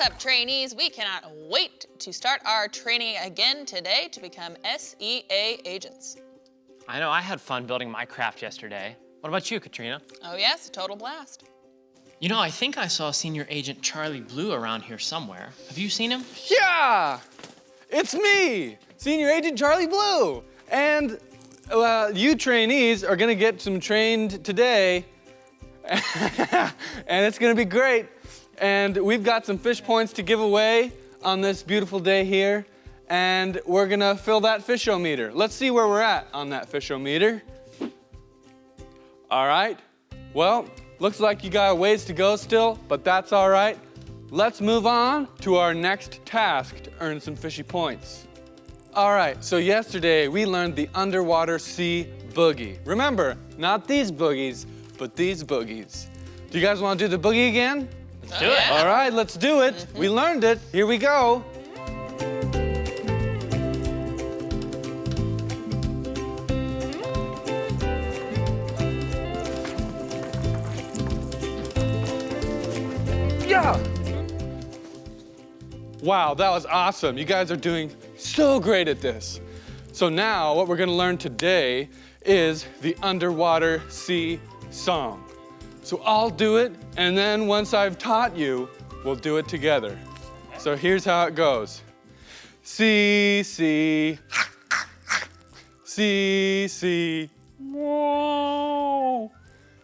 up, trainees? We cannot wait to start our training again today to become SEA agents. I know, I had fun building my craft yesterday. What about you, Katrina? Oh yes, a total blast. You know, I think I saw Senior Agent Charlie Blue around here somewhere. Have you seen him? Yeah! It's me, Senior Agent Charlie Blue. And you trainees are gonna get some trained today. And it's gonna be great. And we've got some fish points to give away on this beautiful day here. And we're gonna fill that fish-o-meter. Let's see where we're at on that fish-o-meter. All right, well, looks like you got a ways to go still, but that's all right. Let's move on to our next task to earn some fishy points. All right, so yesterday we learned the underwater sea boogie. Remember, not these boogies, but these boogies. Do you guys want to do the boogie again? Let's do it. All right, let's do it. We learned it. Here we go. Yeah! Wow, that was awesome. You guys are doing so great at this. So now what we're gonna learn today is the underwater sea song. So I'll do it, and then once I've taught you, we'll do it together. So here's how it goes. See, see, see, see, whoa.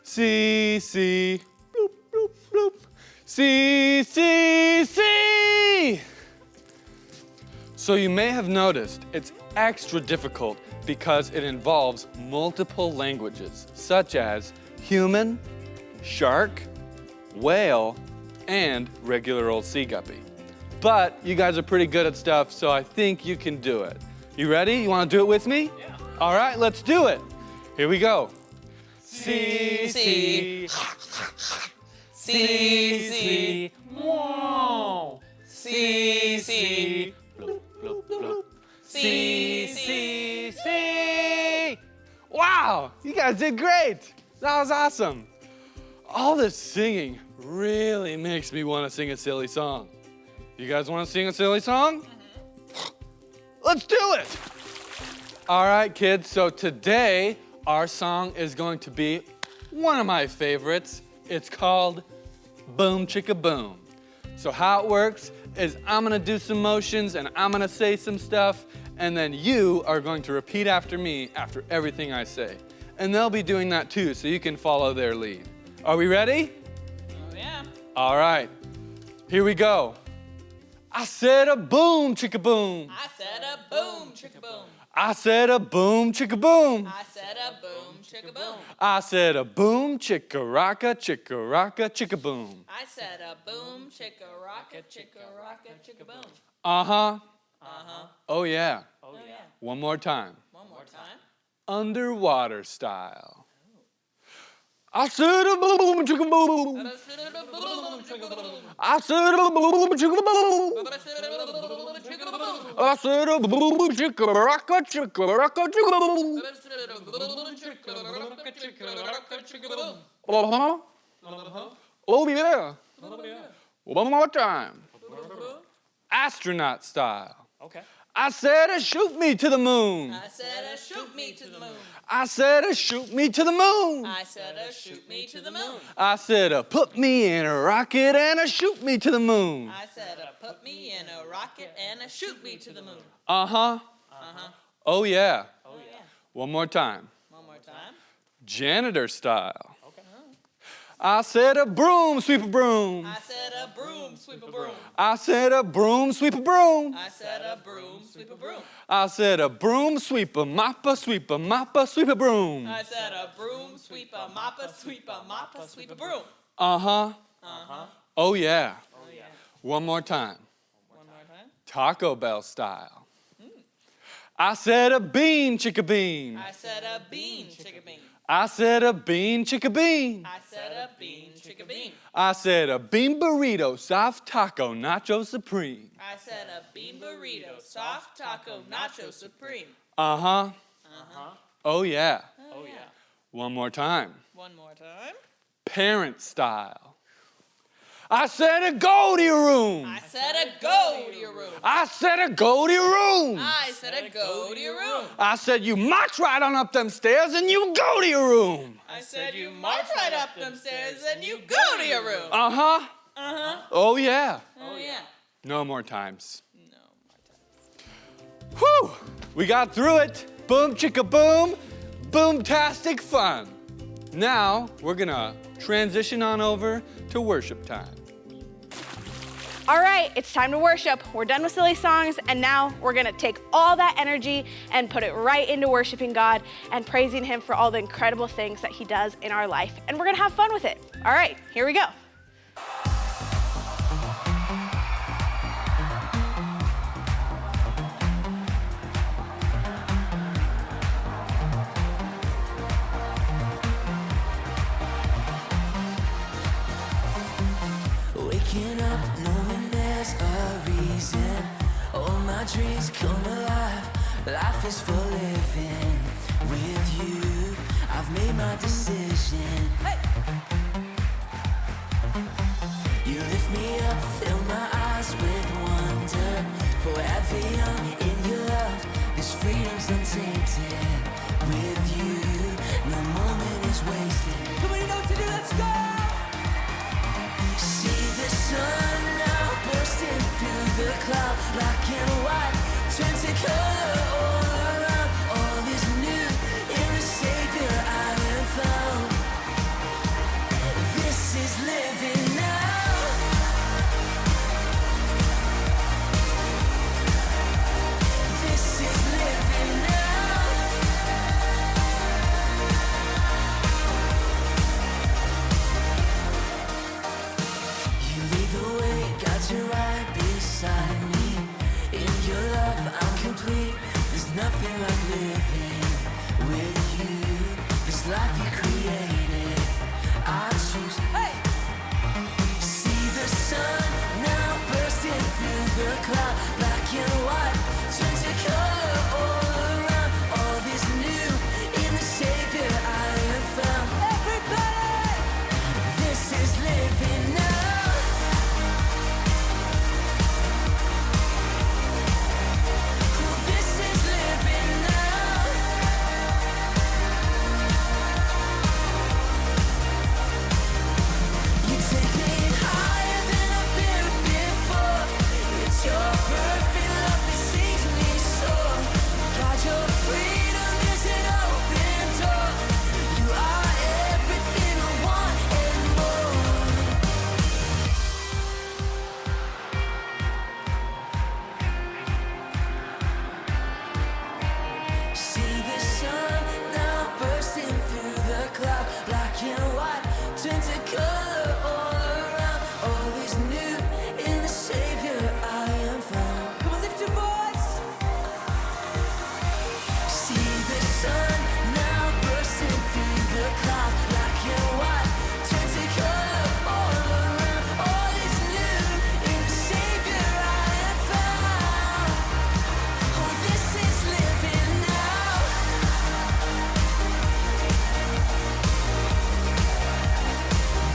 See, see, bloop, bloop, bloop. See, see, see. So you may have noticed it's extra difficult because it involves multiple languages, such as human, shark, whale, and regular old sea guppy. But you guys are pretty good at stuff, so I think you can do it. You ready? You want to do it with me? Yeah. All right, let's do it. Here we go. See, see, see, see, whoa. See, see, bloop, bloop, bloop. See, see, see. Wow, you guys did great. That was awesome. All this singing really makes me want to sing a silly song. You guys want to sing a silly song? Let's do it! All right, kids, so today our song is going to be one of my favorites. It's called Boom Chicka Boom. So how it works is I'm gonna do some motions and I'm gonna say some stuff, and then you are going to repeat after me after everything I say. And they'll be doing that too, so you can follow their lead. Are we ready? Oh yeah. All right, here we go. I said a boom, chicka boom. I said a boom, chicka boom. I said a boom, chicka boom. I said a boom, chicka boom. I said a boom, chicka rocka, chicka boom. I said a boom, chicka rocka, chicka boom. Uh-huh. Uh-huh. Oh yeah. Oh yeah. One more time. One more time. Underwater style. I said a boom, chicka boom. I said a boom, chicka boom. I said a boom, chicka boom. I said a boom, chicka boom. I said a boom, chicka rocka, chicka boom. I said a boom, chicka boom. Uh-huh. Oh yeah. One more time. Astronaut style. Okay. I said shoot me to the moon. I said shoot me to the moon. I said shoot me to the moon. I said shoot me to the moon. I said put me in a rocket and shoot me to the moon. I said put me in a rocket and shoot me to the moon. Uh-huh. Uh-huh. Oh yeah. Oh yeah. One more time. One more time. Janitor style. Okay. I said a broom, sweep a broom. I said a broom, sweep a broom. I said a broom, sweep a broom. I said a broom, sweep a broom. I said a broom, sweep a moppa, sweep a moppa, sweep a broom. I said a broom, sweep a moppa, sweep a moppa, sweep a broom. Uh-huh. Uh-huh. Oh yeah. Oh yeah. One more time. One more time. Taco Bell style. I said a bean, chicka bean. I said a bean, chicka bean. I said a bean, chicka bean. I said a bean, chicka bean. I said a bean burrito, soft taco, nacho supreme. I said a bean burrito, soft taco, nacho supreme. Uh-huh. Uh-huh. Oh yeah. Oh yeah. One more time. One more time. Parent style. I said go to your room. I said go to your room. I said go to your room. I said go to your room. I said you march right on up them stairs and you go to your room. I said you march right up them stairs and you go to your room. Uh-huh. Uh-huh. Oh, yeah. Oh, yeah. No more times. No more times. Whew! We got through it. Boom, chicka boom. Boom-tastic fun. Now, we're gonna transition on over to worship time. All right, it's time to worship. We're done with silly songs, and now we're gonna take all that energy and put it right into worshiping God and praising Him for all the incredible things that He does in our life. And we're gonna have fun with it. All right, here we go. Waking up knowing there's a reason. All my dreams come alive. Life is for living. With you, I've made my decision. Hey! You lift me up, fill my eyes with wonder. Forever young in your love, this freedom's untainted. With you, no moment is wasted. Nobody know what to do, let's go! See the sun now bursting through the cloud. Black and white turn to color all around. All is new in the Savior I am found. This is living now. This is living now. You lead the way, got you right beside me. In your love, I'm complete. There's nothing like living with you. This life you created, I choose. Hey! See the sun now bursting through the cloud. Black and white turn to color all around. All is new in the Savior I have found. Everybody! This is living now. This is living now. You take me higher than I've been before. It's your perfect love that sees me soar. God, your freedom is an open door. You are everything I want and more. See the sun now bursting through the cloud. Black and white turn to color all around. All is new in the Savior I am found. Come on, lift your voice. See the sun now bursting through the cloud. Black and white turn to color all around. All is new in the Savior I am found. Oh, this is living now.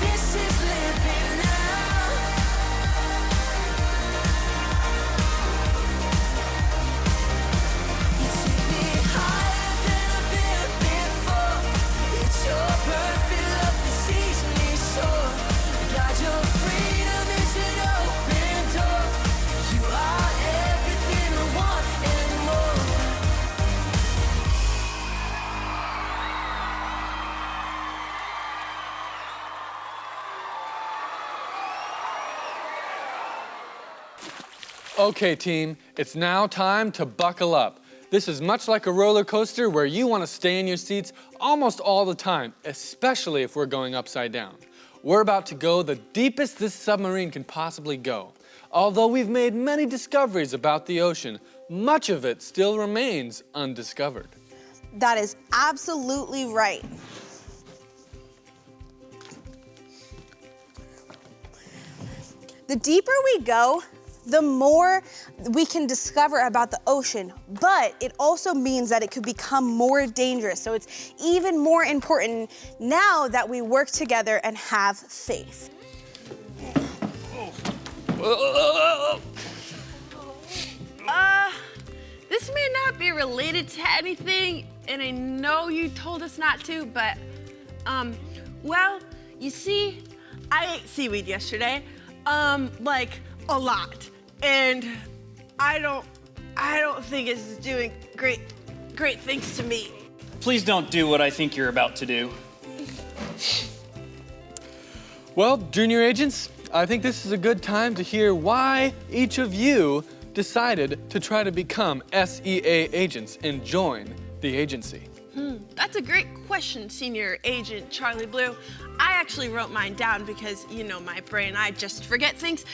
This is living now. You take me higher than I've been before. It's your perfect love that sees me soar. God, your freedom is an open door. You are everything I want and more. Okay, team, it's now time to buckle up. This is much like a roller coaster where you want to stay in your seats almost all the time, especially if we're going upside down. We're about to go the deepest this submarine can possibly go. Although we've made many discoveries about the ocean, much of it still remains undiscovered. That is absolutely right. The deeper we go, the more we can discover about the ocean, but it also means that it could become more dangerous. So it's even more important now that we work together and have faith. This may not be related to anything, and I know you told us not to, but, well, you see, I ate seaweed yesterday, like a lot, and I don't think it's doing great things to me. Please don't do what I think you're about to do. Well, junior agents, I think this is a good time to hear why each of you decided to try to become SEA agents and join the agency. That's a great question, Senior Agent Charlie Blue. I actually wrote mine down because, you know, my brain, I just forget things.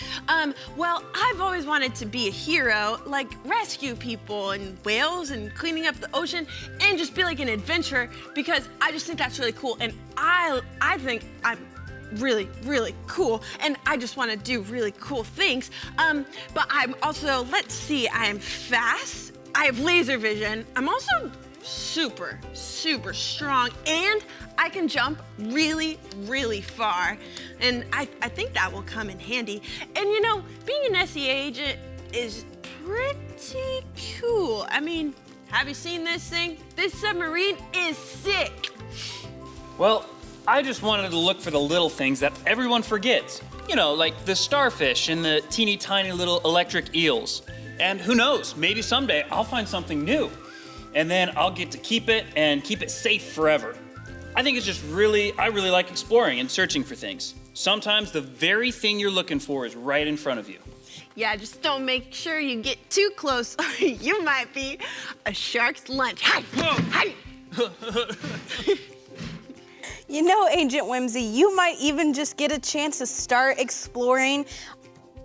Well, I've always wanted to be a hero, like rescue people and whales and cleaning up the ocean and just be like an adventurer because I just think that's really cool. And I think I'm really, really cool, and I just want to do really cool things. But I'm also, let's see, I am fast, I have laser vision, I'm also super strong, and I can jump really, really far. And I think that will come in handy. And you know, being an SEA agent is pretty cool. I mean, have you seen this thing? This submarine is sick. Well, I just wanted to look for the little things that everyone forgets. You know, like the starfish and the teeny tiny little electric eels. And who knows, maybe someday I'll find something new. And then I'll get to keep it and keep it safe forever. I think it's just I really like exploring and searching for things. Sometimes the very thing you're looking for is right in front of you. Yeah, just don't make sure you get too close or you might be a shark's lunch. Hi, hi. You know, Agent Whimsy, you might even just get a chance to start exploring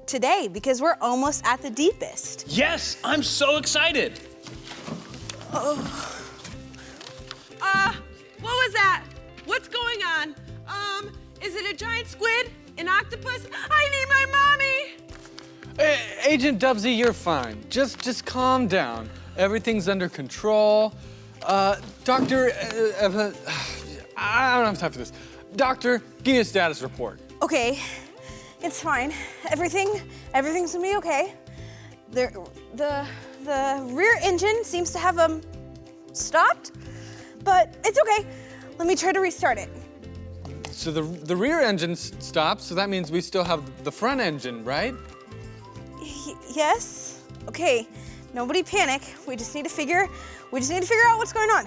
today because we're almost at the deepest. Yes, I'm so excited. What was that? What's going on? Is it a giant squid? An octopus? I need my mommy! Agent Dubsy, you're fine. Just calm down. Everything's under control. Doctor, I don't have time for this. Doctor, give me a status report. Okay, it's fine. Everything's gonna be okay. The rear engine seems to have stopped, but it's okay. Let me try to restart it. So the rear engine stopped, so that means we still have the front engine, right? Yes. Okay. Nobody panic. We just need to figure out what's going on.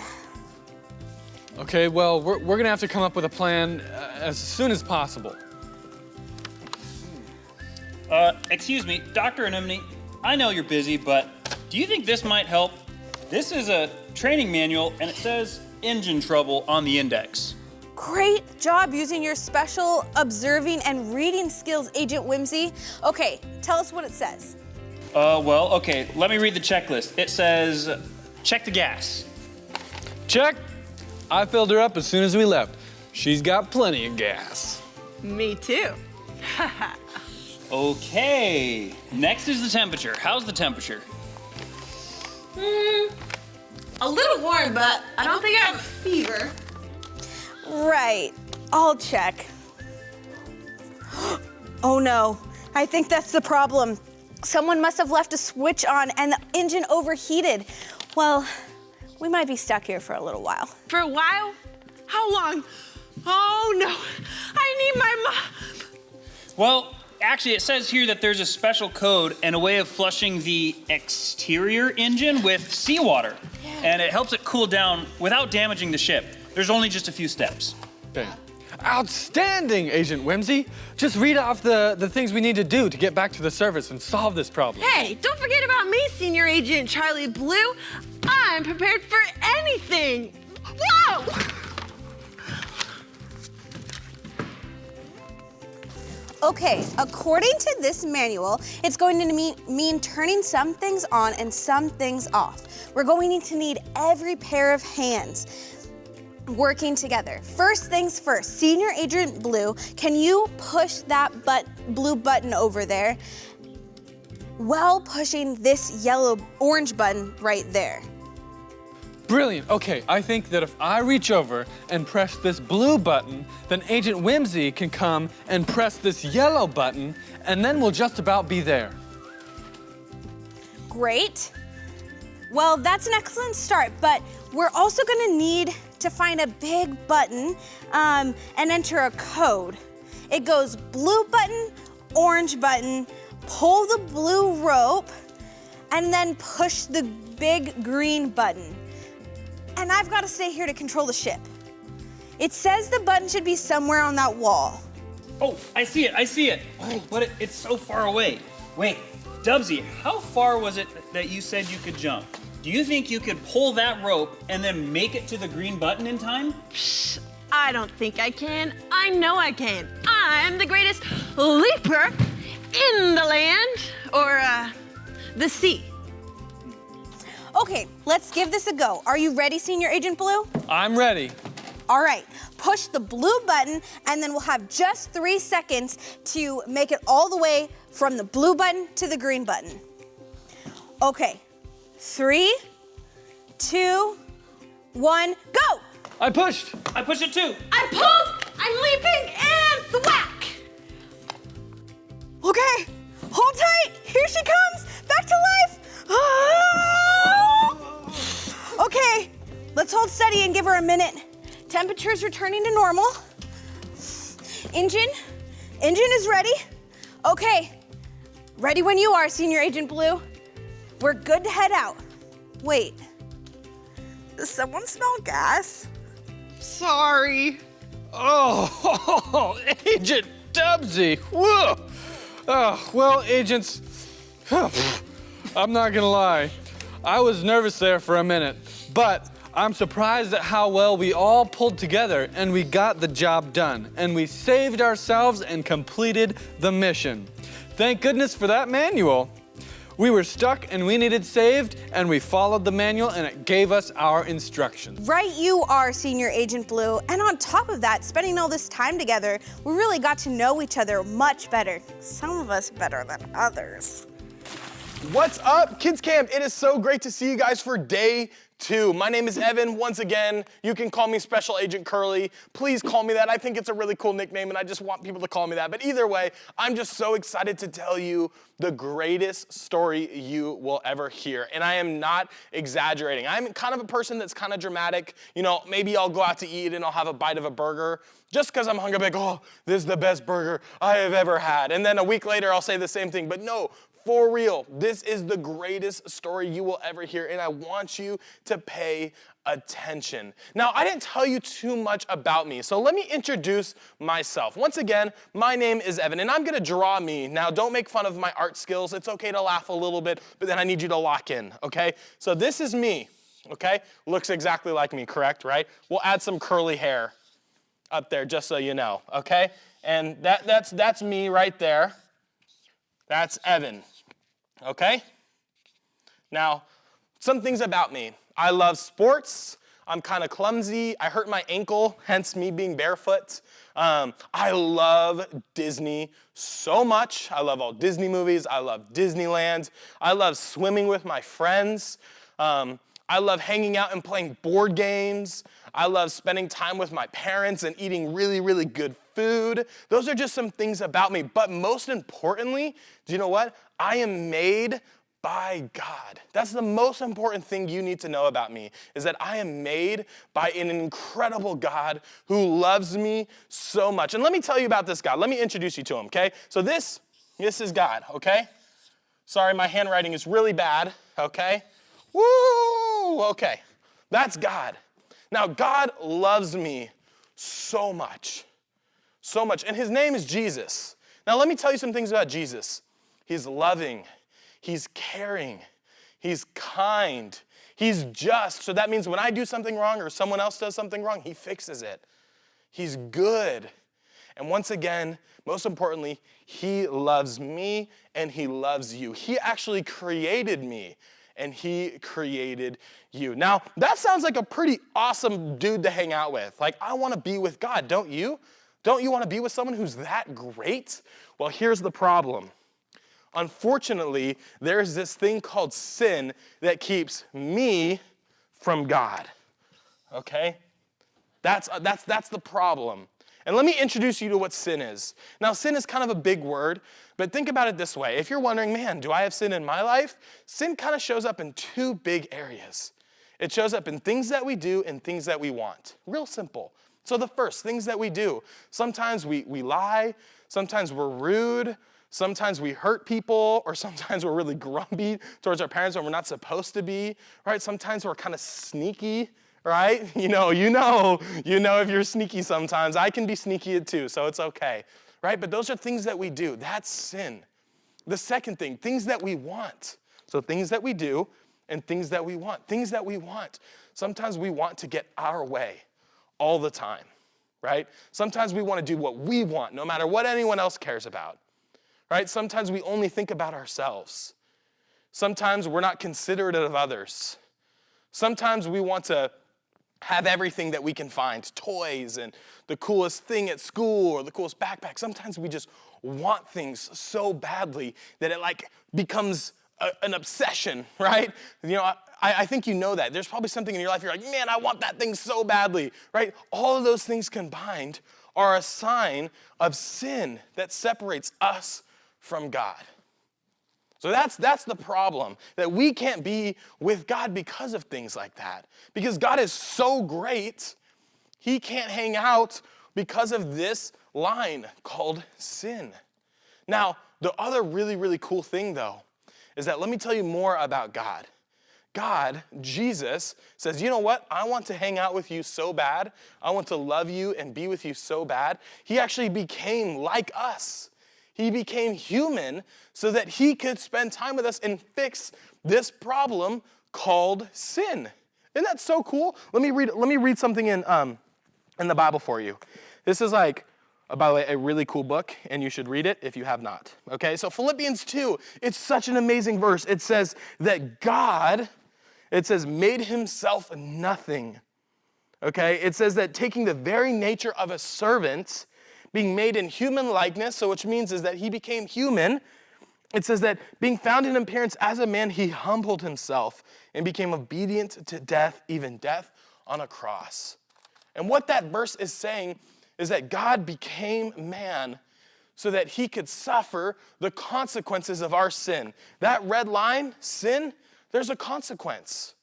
Okay, well, we're gonna have to come up with a plan as soon as possible. Excuse me, Dr. Anemone, I know you're busy, but do you think this might help? This is a training manual, and it says engine trouble on the index. Great job using your special observing and reading skills, Agent Whimsy. Okay, tell us what it says. Well, okay, let me read the checklist. It says, check the gas. Check. I filled her up as soon as we left. She's got plenty of gas. Me too. Okay, next is the temperature. How's the temperature? A little warm, but I don't think I have a fever. Right, I'll check. Oh no, I think that's the problem. Someone must have left a switch on and the engine overheated. Well, we might be stuck here for a little while. For a while? How long? Oh no, I need my mom. Well, actually, it says here that there's a special code and a way of flushing the exterior engine with seawater. Yeah. And it helps it cool down without damaging the ship. There's only just a few steps. Okay. Outstanding, Agent Whimsy. Just read off the things we need to do to get back to the surface and solve this problem. Hey, don't forget about me, Senior Agent Charlie Blue. I'm prepared for anything. Whoa! Okay, according to this manual, it's going to mean turning some things on and some things off. We're going to need every pair of hands working together. First things first, Senior Agent Blue, can you push that blue button over there while pushing this orange button right there? Brilliant. Okay, I think that if I reach over and press this blue button, then Agent Whimsy can come and press this yellow button, and then we'll just about be there. Great. Well, that's an excellent start, but we're also gonna need to find a big button and enter a code. It goes blue button, orange button, pull the blue rope, and then push the big green button. And I've got to stay here to control the ship. It says the button should be somewhere on that wall. Oh, I see it. Oh, but it's so far away. Wait, Dubsy, how far was it that you said you could jump? Do you think you could pull that rope and then make it to the green button in time? I don't think I can. I know I can. I'm the greatest leaper in the land, or the sea. Okay, let's give this a go. Are you ready, Senior Agent Blue? I'm ready. All right, push the blue button, and then we'll have just 3 seconds to make it all the way from the blue button to the green button. Okay, 3, 2, 1, go! I pushed. I pushed it too. I pulled, I'm leaping, and thwack! Okay, hold tight. Here she comes, back to life. Ah! Okay, let's hold steady and give her a minute. Temperature's returning to normal. Engine is ready. Okay, ready when you are, Senior Agent Blue. We're good to head out. Wait, does someone smell gas? Sorry. Oh, Agent Dubsy. Whoa. Oh, well, agents, I'm not gonna lie. I was nervous there for a minute, but I'm surprised at how well we all pulled together and we got the job done and we saved ourselves and completed the mission. Thank goodness for that manual. We were stuck and we needed saved and we followed the manual and it gave us our instructions. Right you are, Senior Agent Blue. And on top of that, spending all this time together, we really got to know each other much better. Some of us better than others. What's up, Kids Camp? It is so great to see you guys for day 2. My name is Evan. Once again, you can call me Special Agent Curly. Please call me that. I think it's a really cool nickname and I just want people to call me that. But either way, I'm just so excited to tell you the greatest story you will ever hear. And I am not exaggerating. I'm kind of a person that's kind of dramatic. You know, maybe I'll go out to eat and I'll have a bite of a burger just because I'm hungry. I'm like, oh, this is the best burger I have ever had. And then a week later, I'll say the same thing. But no, for real, this is the greatest story you will ever hear, and I want you to pay attention. Now, I didn't tell you too much about me, so let me introduce myself. Once again, my name is Evan, and I'm gonna draw me. Now, don't make fun of my art skills. It's okay to laugh a little bit, but then I need you to lock in, okay? So this is me, okay? Looks exactly like me, correct, right? We'll add some curly hair up there, just so you know, okay? And that's me right there. That's Evan, okay? Now, some things about me. I love sports. I'm kind of clumsy. I hurt my ankle, hence me being barefoot. I love Disney so much. I love all Disney movies. I love Disneyland. I love swimming with my friends. I love hanging out and playing board games. I love spending time with my parents and eating really, really good food. Those are just some things about me. But most importantly, do you know what? I am made by God. That's the most important thing you need to know about me, is that I am made by an incredible God who loves me so much. And let me tell you about this God. Let me introduce you to him, okay? So this is God, okay? Sorry, my handwriting is really bad, okay? Woo, okay. That's God. Now, God loves me so much, and his name is Jesus. Now, let me tell you some things about Jesus. He's loving, he's caring, he's kind, he's just. So that means when I do something wrong or someone else does something wrong, he fixes it. He's good. And once again, most importantly, he loves me and he loves you. He actually created me and he created you. Now, that sounds like a pretty awesome dude to hang out with. Like, I want to be with God, don't you? Don't you want to be with someone who's that great? Well, here's the problem. Unfortunately, there's this thing called sin that keeps me from God. Okay? That's the problem. And let me introduce you to what sin is. Now, sin is kind of a big word, but think about it this way. If you're wondering, man, do I have sin in my life? Sin kind of shows up in two big areas. It shows up in things that we do and things that we want. Real simple. So the first, things that we do. Sometimes we lie. Sometimes we're rude. Sometimes we hurt people, or sometimes we're really grumpy towards our parents when we're not supposed to be, right? Sometimes we're kind of sneaky, right? You know if you're sneaky sometimes. I can be sneaky too, so it's okay, right? But those are things that we do. That's sin. The second thing, things that we want. So things that we do and things that we want. Things that we want. Sometimes we want to get our way all the time, right? Sometimes we want to do what we want, no matter what anyone else cares about, right? Sometimes we only think about ourselves. Sometimes we're not considerate of others. Sometimes we want to have everything that we can find, toys and the coolest thing at school or the coolest backpack. Sometimes we just want things so badly that it like becomes an obsession, right? You know, I think you know that. There's probably something in your life you're like, man, I want that thing so badly, right? All of those things combined are a sign of sin that separates us from God. So that's the problem, that we can't be with God because of things like that. Because God is so great, he can't hang out because of this line called sin. Now, the other really, really cool thing, though, is that let me tell you more about God. God, Jesus, says, you know what? I want to hang out with you so bad. I want to love you and be with you so bad. He actually became like us. He became human so that he could spend time with us and fix this problem called sin. Isn't that so cool? Let me read something in the Bible for you. This is like, by the way, a really cool book, and you should read it if you have not. Okay, so Philippians 2, it's such an amazing verse. It says that God, made himself nothing. Okay, it says that taking the very nature of a servant, being made in human likeness, so which means is that he became human. It says that being found in appearance as a man, he humbled himself and became obedient to death, even death on a cross. And what that verse is saying is that God became man so that he could suffer the consequences of our sin. That red line, sin, there's a consequence,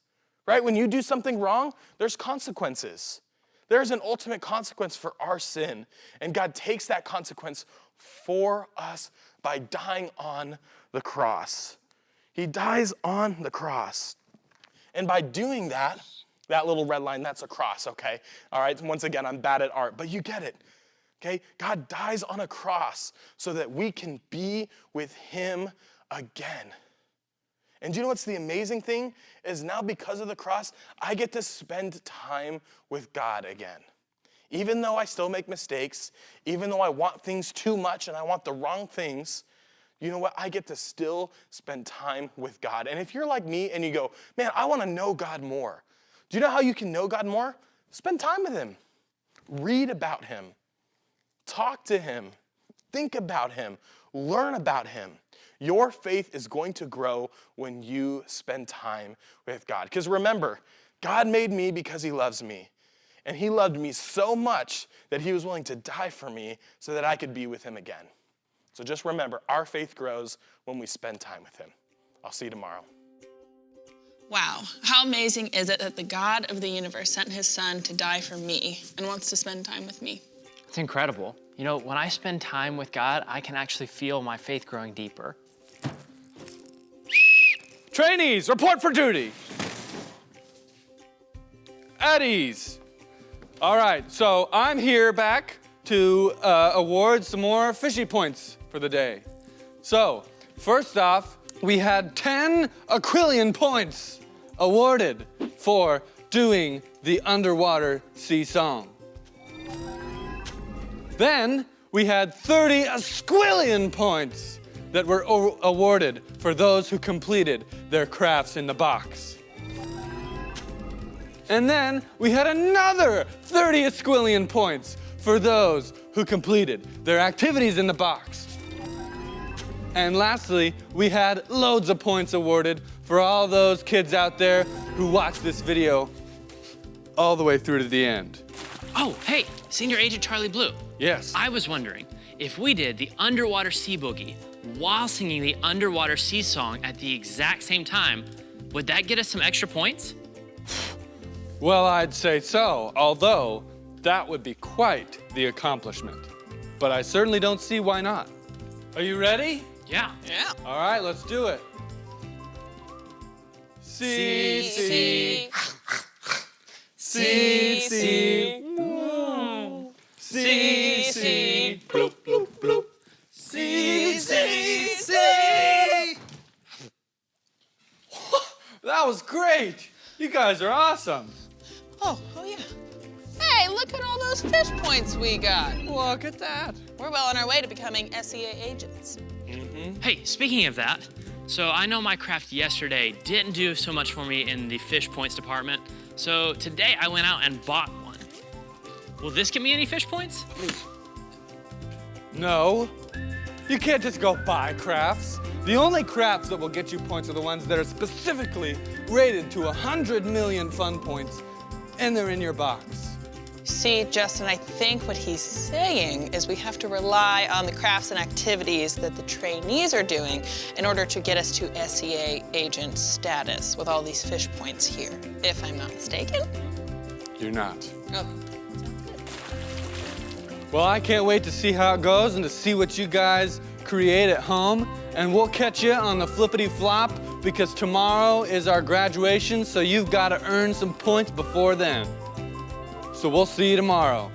right? When you do something wrong, there's consequences. There's an ultimate consequence for our sin, and God takes that consequence for us by dying on the cross. He dies on the cross. And by doing that little red line, that's a cross, okay? All right, once again, I'm bad at art, but you get it, okay? God dies on a cross so that we can be with him again. And do you know what's the amazing thing? Is now because of the cross, I get to spend time with God again. Even though I still make mistakes, even though I want things too much and I want the wrong things, you know what? I get to still spend time with God. And if you're like me and you go, man, I want to know God more. Do you know how you can know God more? Spend time with him. Read about him. Talk to him. Think about him. Learn about him. Your faith is going to grow when you spend time with God. Because remember, God made me because he loves me. And he loved me so much that he was willing to die for me so that I could be with him again. So just remember, our faith grows when we spend time with him. I'll see you tomorrow. Wow, how amazing is it that the God of the universe sent his son to die for me and wants to spend time with me? It's incredible. You know, when I spend time with God, I can actually feel my faith growing deeper. Trainees, report for duty. At ease. All right, so I'm here back to award some more fishy points for the day. So, first off, we had 10 Aquilian points awarded for doing the underwater sea song. Then we had 30 Asquillian points that were awarded for those who completed their crafts in the box. And then we had another 30 Asquillian points for those who completed their activities in the box. And lastly, we had loads of points awarded for all those kids out there who watched this video all the way through to the end. Oh, hey, Senior Agent Charlie Blue. Yes. I was wondering, if we did the underwater sea boogie while singing the underwater sea song at the exact same time, would that get us some extra points? Well, I'd say so, although that would be quite the accomplishment. But I certainly don't see why not. Are you ready? Yeah. Yeah. All right, let's do it. See, see, see, see, see, see, bloop, bloop, bloop. See, see, see. That was great. You guys are awesome. Oh yeah. Hey, look at all those fish points we got. Look at that. We're well on our way to becoming SEA agents. Hey, speaking of that, so I know my craft yesterday didn't do so much for me in the fish points department, so today I went out and bought one. Will this give me any fish points? No, you can't just go buy crafts. The only crafts that will get you points are the ones that are specifically rated to 100 million fun points, and they're in your box. See, Justin, I think what he's saying is we have to rely on the crafts and activities that the trainees are doing in order to get us to SEA agent status with all these fish points here, if I'm not mistaken. You're not. Oh. Well, I can't wait to see how it goes and to see what you guys create at home. And we'll catch you on the flippity flop because tomorrow is our graduation, so you've got to earn some points before then. So we'll see you tomorrow.